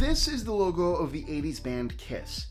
This is the logo of the 80s band Kiss.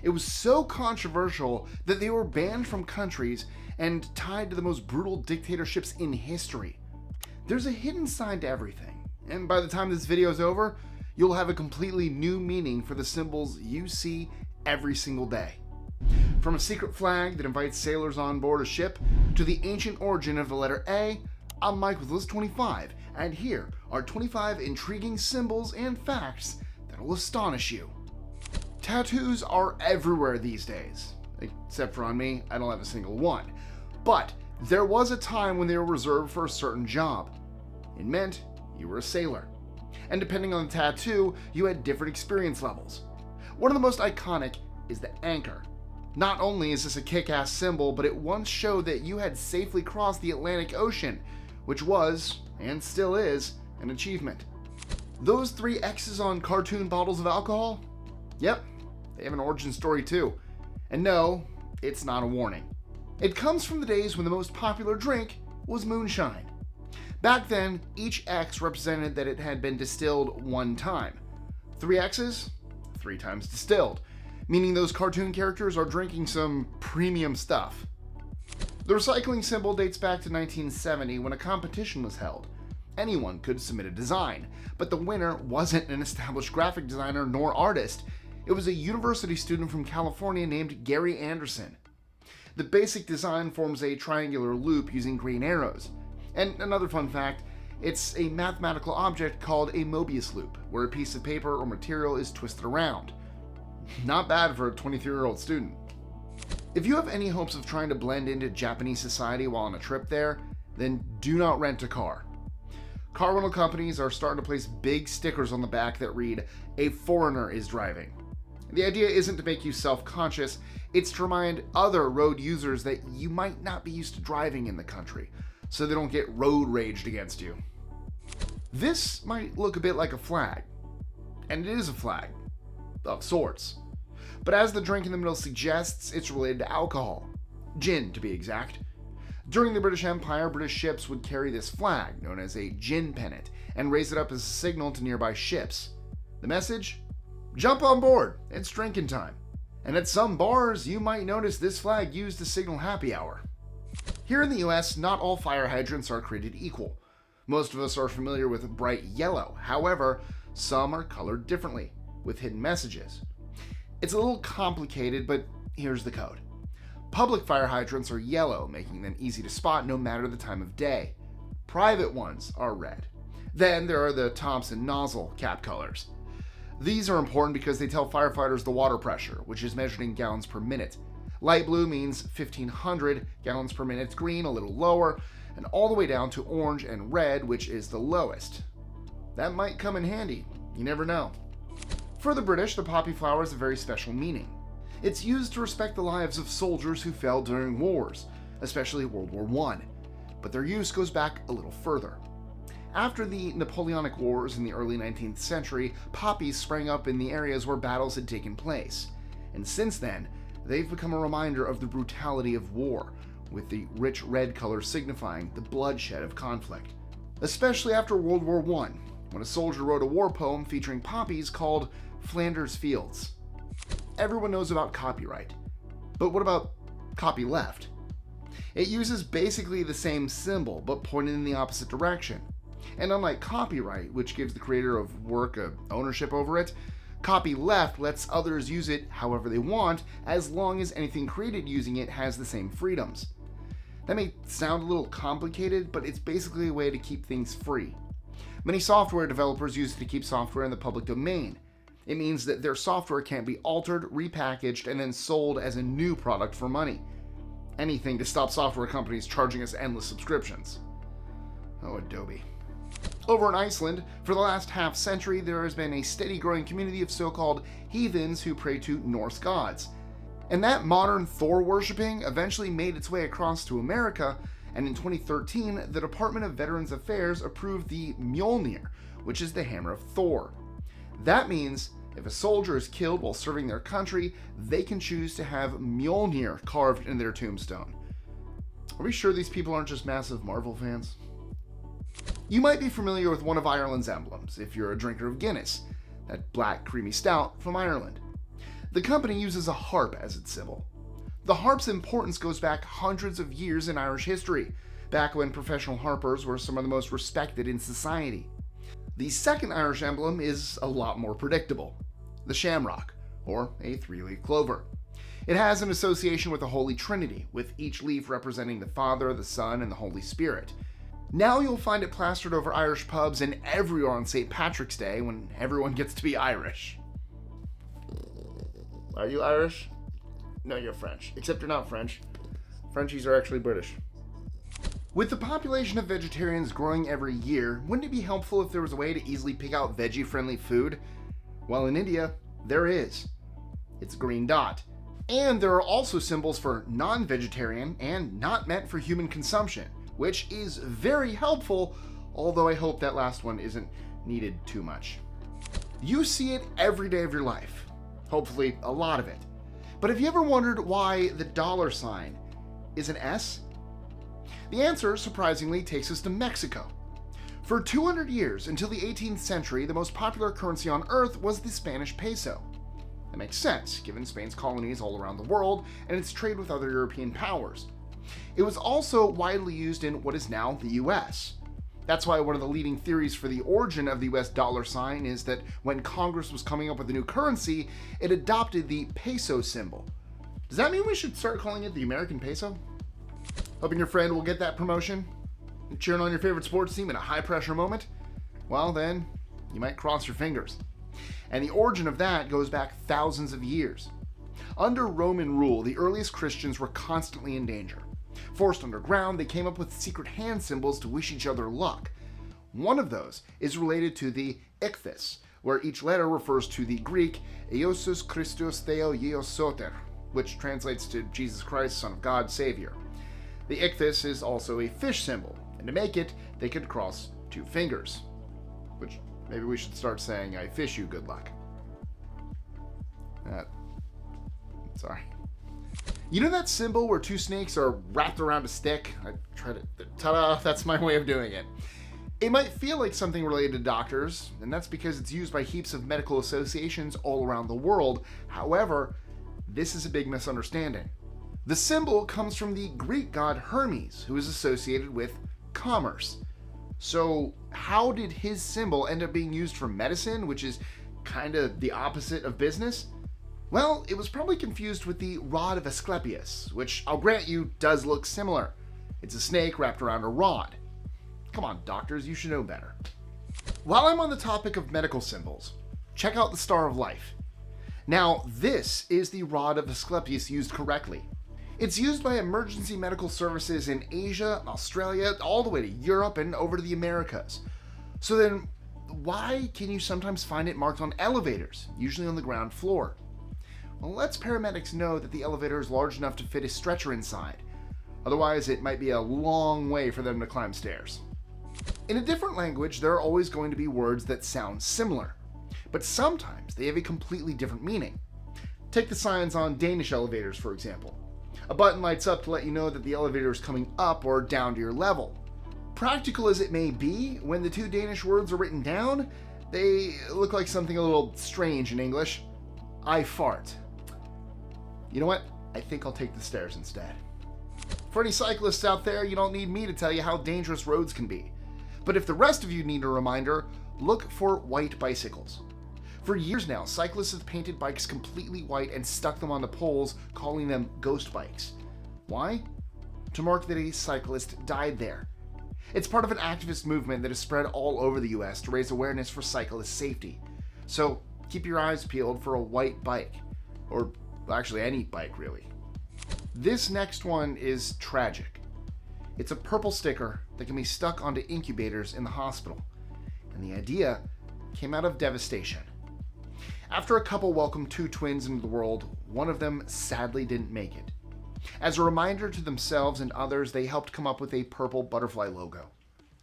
It was so controversial that they were banned from countries and tied to the most brutal dictatorships in history. There's a hidden side to everything, and by the time this video is over, you'll have a completely new meaning for the symbols you see every single day. From a secret flag that invites sailors on board a ship to the ancient origin of the letter A, I'm Mike with List 25, and here are 25 intriguing symbols and facts that will astonish you. Tattoos are everywhere these days, except for on me. I don't have a single one. But there was a time when they were reserved for a certain job. It meant you were a sailor. And depending on the tattoo, you had different experience levels. One of the most iconic is the anchor. Not only is this a kick-ass symbol, but it once showed that you had safely crossed the Atlantic Ocean, which was, and still is, an achievement. Those 3 X's on cartoon bottles of alcohol? Yep, they have an origin story too. And no, it's not a warning. It comes from the days when the most popular drink was moonshine. Back then, each X represented that it had been distilled one time. 3 X's, 3 times distilled, meaning those cartoon characters are drinking some premium stuff. The recycling symbol dates back to 1970 when a competition was held. Anyone could submit a design, but the winner wasn't an established graphic designer nor artist. It was a university student from California named Gary Anderson. The basic design forms a triangular loop using green arrows. And another fun fact, it's a mathematical object called a Mobius loop, where a piece of paper or material is twisted around. Not bad for a 23-year-old student. If you have any hopes of trying to blend into Japanese society while on a trip there, then do not rent a car. Car rental companies are starting to place big stickers on the back that read, "A foreigner is driving." The idea isn't to make you self-conscious, it's to remind other road users that you might not be used to driving in the country, so they don't get road raged against you. This might look a bit like a flag, and it is a flag, of sorts. But as the drink in the middle suggests, it's related to alcohol. Gin, to be exact. During the British Empire, British ships would carry this flag, known as a gin pennant, and raise it up as a signal to nearby ships. The message? Jump on board, it's drinking time. And at some bars, you might notice this flag used to signal happy hour. Here in the US, not all fire hydrants are created equal. Most of us are familiar with bright yellow. However, some are colored differently, with hidden messages. It's a little complicated, but here's the code. Public fire hydrants are yellow, making them easy to spot no matter the time of day. Private ones are red. Then there are the Thompson nozzle cap colors. These are important because they tell firefighters the water pressure, which is measured in gallons per minute. Light blue means 1,500 gallons per minute, green a little lower, and all the way down to orange and red, which is the lowest. That might come in handy, you never know. For the British, the poppy flower has a very special meaning. It's used to respect the lives of soldiers who fell during wars, especially World War I, but their use goes back a little further. After the Napoleonic Wars in the early 19th century, poppies sprang up in the areas where battles had taken place, and since then, they've become a reminder of the brutality of war, with the rich red color signifying the bloodshed of conflict. Especially after World War I, when a soldier wrote a war poem featuring poppies called Flanders Fields. Everyone knows about copyright, but what about copyleft? It uses basically the same symbol, but pointed in the opposite direction. And unlike copyright, which gives the creator of work ownership over it, copyleft lets others use it however they want, as long as anything created using it has the same freedoms. That may sound a little complicated, but it's basically a way to keep things free. Many software developers use it to keep software in the public domain. It means that their software can't be altered, repackaged, and then sold as a new product for money. Anything to stop software companies charging us endless subscriptions. Oh, Adobe. Over in Iceland, for the last half century, there has been a steady growing community of so-called heathens who pray to Norse gods. And that modern Thor worshipping eventually made its way across to America, and in 2013, the Department of Veterans Affairs approved the Mjolnir, which is the hammer of Thor. That means if a soldier is killed while serving their country, they can choose to have Mjolnir carved in their tombstone. Are we sure these people aren't just massive Marvel fans? You might be familiar with one of Ireland's emblems if you're a drinker of Guinness. that black creamy stout from Ireland. The company uses a harp as its symbol. The harp's importance goes back hundreds of years in Irish history, back when professional harpers were some of the most respected in society. The second Irish emblem is a lot more predictable: the shamrock, or a three-leaf clover. It has an association with the Holy Trinity, with each leaf representing the Father, the Son, and the Holy Spirit. Now you'll find it plastered over Irish pubs and everywhere on St. Patrick's Day when everyone gets to be Irish. Are you Irish? No, you're French. Except you're not French. Frenchies are actually British. With the population of vegetarians growing every year, wouldn't it be helpful if there was a way to easily pick out veggie-friendly food? Well, in India, there is. It's a green dot. And there are also symbols for non-vegetarian and not meant for human consumption, which is very helpful, although I hope that last one isn't needed too much. You see it every day of your life. Hopefully, a lot of it. But have you ever wondered why the dollar sign is an S? The answer, surprisingly, takes us to Mexico. For 200 years, until the 18th century, the most popular currency on Earth was the Spanish peso. That makes sense, given Spain's colonies all around the world and its trade with other European powers. It was also widely used in what is now the US. That's why one of the leading theories for the origin of the US dollar sign is that when Congress was coming up with a new currency, it adopted the peso symbol. Does that mean we should start calling it the American peso? Hoping your friend will get that promotion? And cheering on your favorite sports team in a high-pressure moment? Well then, you might cross your fingers. And the origin of that goes back thousands of years. Under Roman rule, the earliest Christians were constantly in danger. Forced underground, they came up with secret hand symbols to wish each other luck. One of those is related to the ichthys, where each letter refers to the Greek Iesus Christos Theo Ios Soter, which translates to Jesus Christ, Son of God, Savior. The ichthys is also a fish symbol, and to make it, they could cross two fingers. Which maybe we should start saying, I fish you good luck. Sorry. You know that symbol where two snakes are wrapped around a stick? I tried it. Ta-da! That's my way of doing it. It might feel like something related to doctors, and that's because it's used by heaps of medical associations all around the world. However, this is a big misunderstanding. The symbol comes from the Greek god Hermes, who is associated with commerce. So how did his symbol end up being used for medicine, which is kind of the opposite of business? Well, it was probably confused with the rod of Asclepius, which I'll grant you does look similar. It's a snake wrapped around a rod. Come on, doctors, you should know better. While I'm on the topic of medical symbols, check out the Star of Life. Now, this is the rod of Asclepius used correctly. It's used by emergency medical services in Asia, Australia, all the way to Europe and over to the Americas. So then, why can you sometimes find it marked on elevators, usually on the ground floor? Well, let's paramedics know that the elevator is large enough to fit a stretcher inside. Otherwise, it might be a long way for them to climb stairs. In a different language, there are always going to be words that sound similar, but sometimes they have a completely different meaning. Take the signs on Danish elevators, for example. A button lights up to let you know that the elevator is coming up or down to your level. Practical as it may be, when the two Danish words are written down, they look like something a little strange in English. I fart. You know what? I think I'll take the stairs instead. For any cyclists out there, you don't need me to tell you how dangerous roads can be. But if the rest of you need a reminder, look for white bicycles. For years now, cyclists have painted bikes completely white and stuck them on the poles, calling them ghost bikes. Why? To mark that a cyclist died there. It's part of an activist movement that has spread all over the US to raise awareness for cyclist safety. So keep your eyes peeled for a white bike. Or actually any bike, really. This next one is tragic. It's a purple sticker that can be stuck onto incubators in the hospital. And the idea came out of devastation. After a couple welcomed two twins into the world, one of them sadly didn't make it. As a reminder to themselves and others, they helped come up with a purple butterfly logo.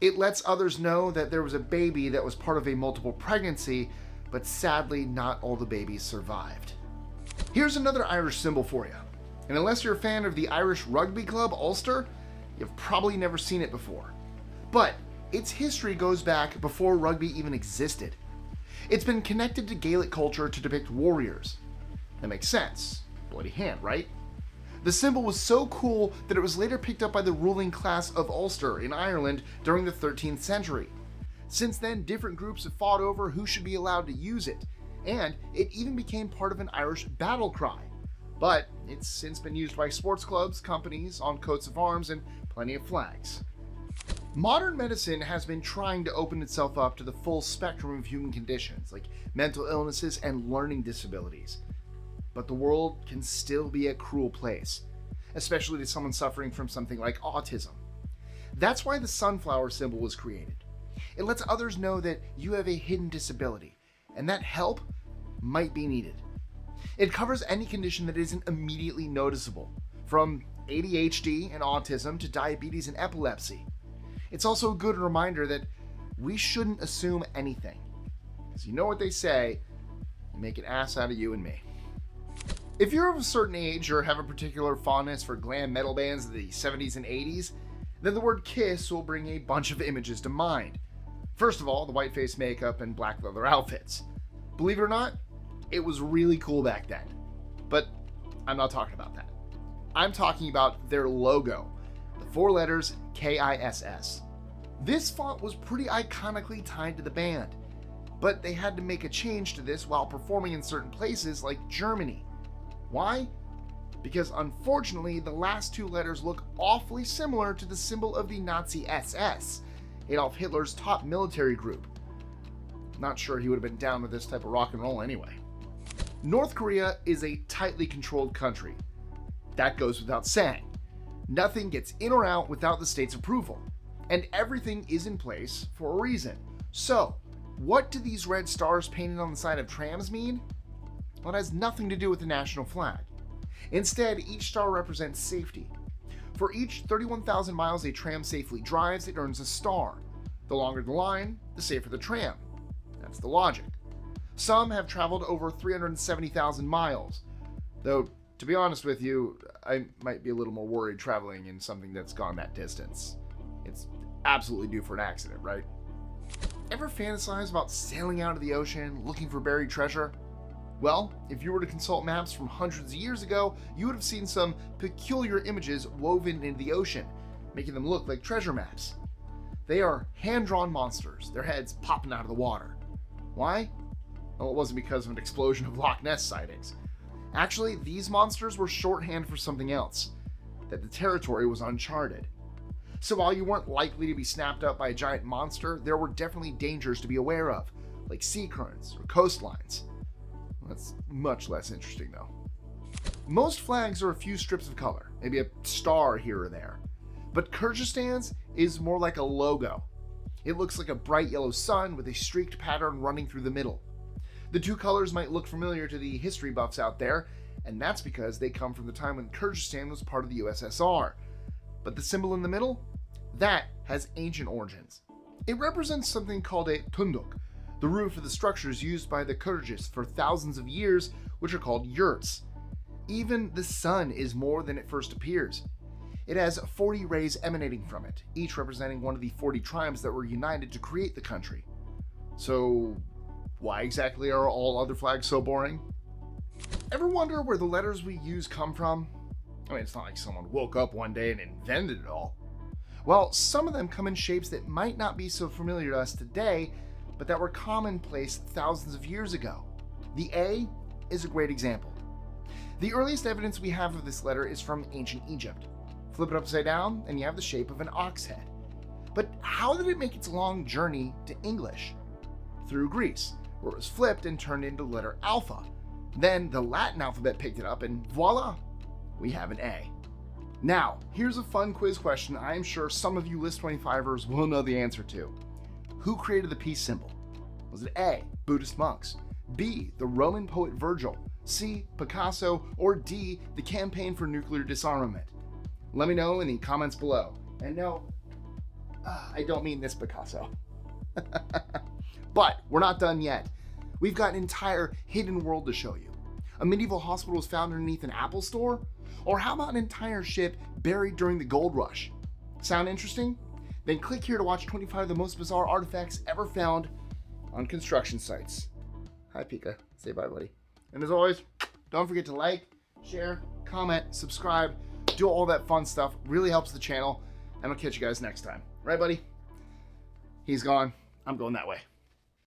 It lets others know that there was a baby that was part of a multiple pregnancy, but sadly not all the babies survived. Here's another Irish symbol for you. And unless you're a fan of the Irish rugby club Ulster, you've probably never seen it before. But its history goes back before rugby even existed. It's been connected to Gaelic culture to depict warriors. That makes sense. Bloody hand, right? The symbol was so cool that it was later picked up by the ruling class of Ulster in Ireland during the 13th century. Since then, different groups have fought over who should be allowed to use it, and it even became part of an Irish battle cry. But it's since been used by sports clubs, companies, on coats of arms, and plenty of flags. Modern medicine has been trying to open itself up to the full spectrum of human conditions, like mental illnesses and learning disabilities. But the world can still be a cruel place, especially to someone suffering from something like autism. That's why the sunflower symbol was created. It lets others know that you have a hidden disability, and that help might be needed. It covers any condition that isn't immediately noticeable, from ADHD and autism to diabetes and epilepsy. It's also a good reminder that we shouldn't assume anything, because you know what they say, you make an ass out of you and me. If you're of a certain age or have a particular fondness for glam metal bands of the 70s and 80s, then the word KISS will bring a bunch of images to mind. First of all, the white face makeup and black leather outfits. Believe it or not, it was really cool back then. But I'm not talking about that. I'm talking about their logo, the 4 letters KISS. This font was pretty iconically tied to the band, but they had to make a change to this while performing in certain places like Germany. Why? Because unfortunately, the last 2 letters look awfully similar to the symbol of the Nazi SS, Adolf Hitler's top military group. Not sure he would have been down with this type of rock and roll anyway. North Korea is a tightly controlled country. That goes without saying. Nothing gets in or out without the state's approval, and everything is in place for a reason. So, what do these red stars painted on the side of trams mean? Well, it has nothing to do with the national flag. Instead, each star represents safety. For each 31,000 miles a tram safely drives, it earns a star. The longer the line, the safer the tram. That's the logic. Some have traveled over 370,000 miles, though, to be honest with you, I might be a little more worried traveling in something that's gone that distance. It's absolutely due for an accident, right? Ever fantasize about sailing out of the ocean, looking for buried treasure? Well, if you were to consult maps from hundreds of years ago, you would have seen some peculiar images woven into the ocean, making them look like treasure maps. They are hand-drawn monsters, their heads popping out of the water. Why? Well, it wasn't because of an explosion of Loch Ness sightings. Actually, these monsters were shorthand for something else, that the territory was uncharted. So while you weren't likely to be snapped up by a giant monster, there were definitely dangers to be aware of, like sea currents or coastlines. That's much less interesting though. Most flags are a few strips of color, maybe a star here or there. But Kyrgyzstan's is more like a logo. It looks like a bright yellow sun with a streaked pattern running through the middle. The 2 colors might look familiar to the history buffs out there, and that's because they come from the time when Kyrgyzstan was part of the USSR. But the symbol in the middle? That has ancient origins. It represents something called a tunduk, the roof of the structures used by the Kyrgyz for thousands of years, which are called yurts. Even the sun is more than it first appears. It has 40 rays emanating from it, each representing one of the 40 tribes that were united to create the country. So, why exactly are all other flags so boring? Ever wonder where the letters we use come from? I mean, it's not like someone woke up one day and invented it all. Well, some of them come in shapes that might not be so familiar to us today, but that were commonplace thousands of years ago. The A is a great example. The earliest evidence we have of this letter is from ancient Egypt. Flip it upside down and you have the shape of an ox head. But how did it make its long journey to English? Through Greece, where it was flipped and turned into the letter alpha. Then the Latin alphabet picked it up and voila, we have an A. Now, here's a fun quiz question I am sure some of you List 25ers will know the answer to. Who created the peace symbol? Was it A, Buddhist monks, B, the Roman poet Virgil, C, Picasso, or D, the campaign for nuclear disarmament? Let me know in the comments below. And no, I don't mean this Picasso. But we're not done yet. We've got an entire hidden world to show you. A medieval hospital was found underneath an Apple store? Or how about an entire ship buried during the gold rush? Sound interesting? Then click here to watch 25 of the most bizarre artifacts ever found on construction sites. Hi, Pika. Say bye, buddy. And as always, don't forget to like, share, comment, subscribe, do all that fun stuff. Really helps the channel. And I'll catch you guys next time. Right, buddy? He's gone. I'm going that way.